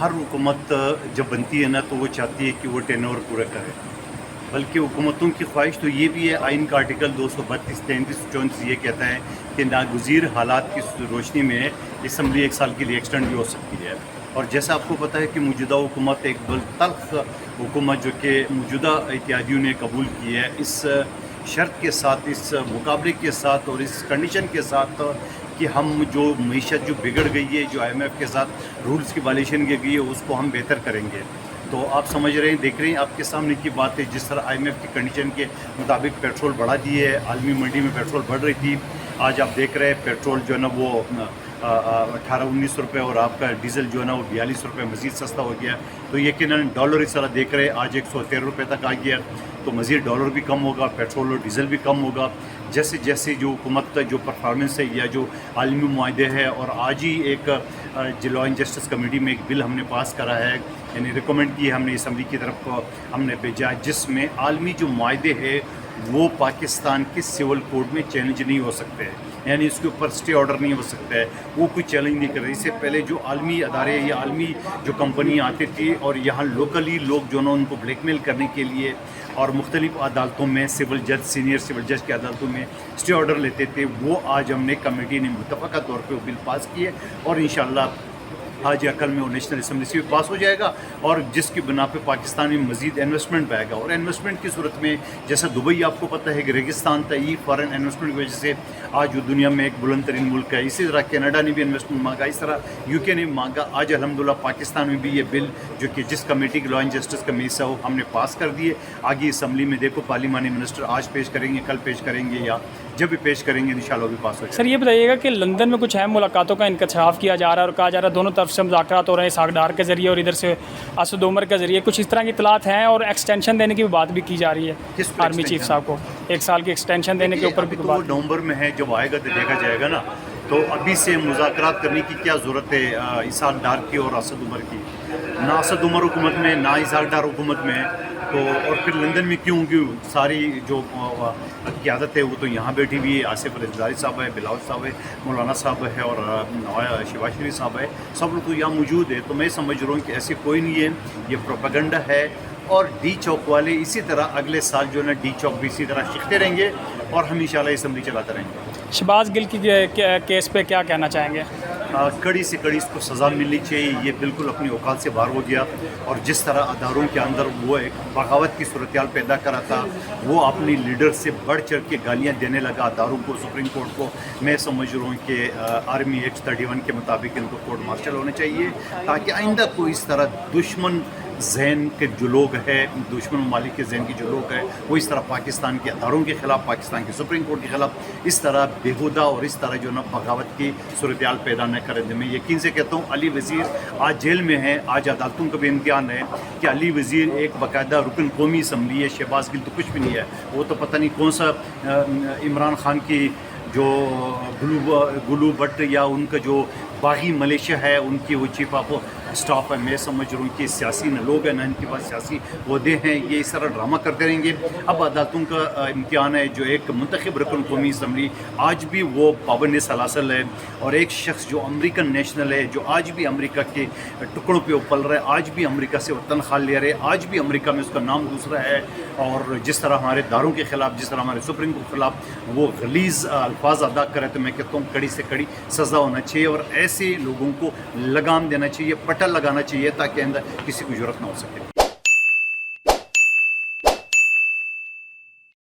ہر حکومت جب بنتی ہے نا تو وہ چاہتی ہے کہ وہ ٹین اوور پورا کرے، بلکہ حکومتوں کی خواہش تو یہ بھی ہے، آئین کا آرٹیکل 232، 33، 34 یہ کہتا ہے کہ ناگزیر حالات کی روشنی میں اسمبلی 1 سال کے لیے ایکسٹینڈ بھی ہو سکتی ہے۔ اور جیسا آپ کو پتہ ہے کہ موجودہ حکومت ایک تلخ حکومت جو کہ موجودہ اتحادیوں نے قبول کی ہے، اس شرط کے ساتھ، اس مقابلے کے ساتھ اور اس کنڈیشن کے ساتھ کہ ہم جو معیشت جو بگڑ گئی ہے، جو IMF کے ساتھ رولز کی وائلیشن کی گئی ہے، اس کو ہم بہتر کریں گے۔ تو آپ سمجھ رہے ہیں، دیکھ رہے ہیں آپ کے سامنے کی بات ہے، جس طرح IMF کی کنڈیشن کے مطابق پیٹرول بڑھا دی ہے، عالمی منڈی میں پیٹرول بڑھ رہی تھی، آج آپ دیکھ رہے ہیں پیٹرول جو ہے نا وہ 18-19 روپے، اور آپ کا ڈیزل جو ہے نا وہ 42 روپے مزید سستا ہو گیا۔ تو یقیناً ڈالر اس طرح دیکھ رہے ہیں آج 113 روپے تک آ گیا، تو مزید ڈالر بھی کم ہوگا، پیٹرول اور ڈیزل بھی کم ہوگا، جیسے جیسے جو حکومت کا جو پرفارمنس ہے یا جو عالمی معاہدے ہے۔ اور آج ہی ایک لا اینڈ جسٹس کمیٹی میں ایک بل ہم نے پاس کرا ہے، یعنی ریکمنڈ کی ہے ہم نے اسمبلی کی طرف ہم نے بھیجا، جس میں عالمی جو معاہدے ہے وہ پاکستان کے سول کوڈ میں چیلنج نہیں ہو سکتے، یعنی اس کے اوپر اسٹے آرڈر نہیں ہو سکتا ہے، وہ کوئی چیلنج نہیں کر رہی۔ اس سے پہلے جو عالمی ادارے یا عالمی جو کمپنیاں آتی تھی اور یہاں لوکلی لوگ جو نا ان کو بلیک میل کرنے کے لیے اور مختلف عدالتوں میں سول جج، سینئر سول جج کی عدالتوں میں اسٹے آرڈر لیتے تھے، وہ آج ہم نے کمیٹی نے متفقہ طور پہ وہ بل پاس کی ہے، اور انشاءاللہ آج یا کل میں وہ نیشنل اسمبلی سے بھی پاس ہو جائے گا، اور جس کی بنا پہ پاکستان میں مزید انویسٹمنٹ پائے گا۔ اور انویسٹمنٹ کی صورت میں جیسا دبئی آپ کو پتہ ہے کہ ریگستان تھا، یہ فارن انویسٹمنٹ کی وجہ سے آج وہ دنیا میں ایک بلند ترین ملک ہے۔ اسی طرح کینیڈا نے بھی انویسٹمنٹ مانگا، اس طرح UK نے بھی مانگا۔ آج الحمدللہ پاکستان میں بھی یہ بل جو کہ جس کمیٹی کی لا اینڈ جسٹس کا حصہ ہو ہم نے پاس کر دیے۔ آگے اسمبلی میں دیکھو پارلیمانی منسٹر آج پیش کریں گے، کل پیش کریں گے، یا جب بھی پیش کریں گے انشاءاللہ بھی پاس ہو جائے گا۔ سر یہ بتائیے گا کہ لندن میں کچھ اہم ملاقاتوں کا انکشاف کیا جا رہا ہے اور کہا جا رہا ہے دونوں طرف سے مذاکرات ہو رہے ہیں، اسحاق ڈار کے ذریعے اور ادھر سے اسد عمر کے ذریعے، کچھ اس طرح کی اطلاعات ہیں، اور ایکسٹینشن دینے کی بھی بات بھی کی جا رہی ہے کس کو آرمی چیف صاحب کو، 1 سال کی ایکسٹینشن دینے کے اوپر بھی تو وہ نومبر میں ہے، جب آئے گا تو دیکھا جائے گا نا۔ تو ابھی سے مذاکرات کرنے کی کیا ضرورت ہے اسحاق ڈار کی اور اسد عمر کی؟ نہ اسد عمر حکومت میں، نہ اسحاق ڈار حکومت میں، تو اور پھر لندن میں کیوں ساری جو قیادت ہے وہ تو یہاں بیٹھی ہوئی ہے، آصف رضوی صاحب ہے، بلاول صاحب ہے، مولانا صاحب ہے، اور شہباز شریف صاحب ہے، سب لوگ تو یہاں موجود ہے۔ تو میں سمجھ رہا ہوں کہ ایسے کوئی نہیں ہے، یہ پروپیگنڈا ہے۔ اور ڈی چوک والے اسی طرح اگلے سال جو ہے نا ڈی چوک بھی اسی طرح شکتے رہیں گے، اور ہم انشاءاللہ اسمبلی چلاتے رہیں گے۔ شہباز گل کی کیس پہ کیا کہنا چاہیں گے؟ کڑی سے کڑی اس کو سزا ملنی چاہیے، یہ بالکل اپنی اوقات سے باہر ہو گیا، اور جس طرح اداروں کے اندر وہ ایک بغاوت کی صورتحال پیدا کرا تھا، وہ اپنی لیڈر سے بڑھ چڑھ کے گالیاں دینے لگا اداروں کو، سپریم کورٹ کو۔ میں سمجھ رہا ہوں کہ آرمی ایکٹ 31 کے مطابق ان کو کورٹ مارشل ہونے چاہیے، تاکہ آئندہ کو اس طرح دشمن ذہن کے جو لوگ ہیں، دشمن ممالک کے ذہن کے جو لوگ ہیں، وہ اس طرح پاکستان کے اداروں کے خلاف، پاکستان کے سپریم کورٹ کے خلاف اس طرح بےہودہ اور اس طرح جو نا بغاوت کی صورتحال پیدا نہ کریں۔ میں یقین سے کہتا ہوں علی وزیر آج جیل میں ہیں، آج عدالتوں کا بھی امتحان ہے کہ علی وزیر ایک باقاعدہ رکن قومی اسمبلی ہے، شہباز گل تو کچھ بھی نہیں ہے، وہ تو پتہ نہیں کون سا عمران خان کی جو گلو بٹ یا ان کا جو باغی ملیشیا ہے ان کی وہ چیف آف اسٹاف ہے۔ میں سمجھ رہا ہوں کہ سیاسی نہ لوگ ہیں نہ ان کے پاس سیاسی عہدے ہیں، یہ اس طرح ڈرامہ کرتے رہیں گے۔ اب عدالتوں کا امتحان ہے، جو ایک منتخب رکن قومی اسمبلی آج بھی وہ پابند سلاسل ہے، اور ایک شخص جو امریکن نیشنل ہے، جو آج بھی امریکہ کے ٹکڑوں پہ پل رہا ہے، آج بھی امریکہ سے وہ تنخواہ لے رہے، آج بھی امریکہ میں اس کا نام دوسرا ہے، اور جس طرح ہمارے اداروں کے خلاف، جس طرح ہمارے سپریم کورٹ کے خلاف وہ غلیظ الفاظ ادا کرے، تو میں کہتا ہوں کڑی سے کڑی سزا ہونا چاہیے، اور ایسے لوگوں کو لگام دینا چاہیے، پٹا لگانا چاہیے، تاکہ اندر کسی کو ضرورت نہ ہو سکے۔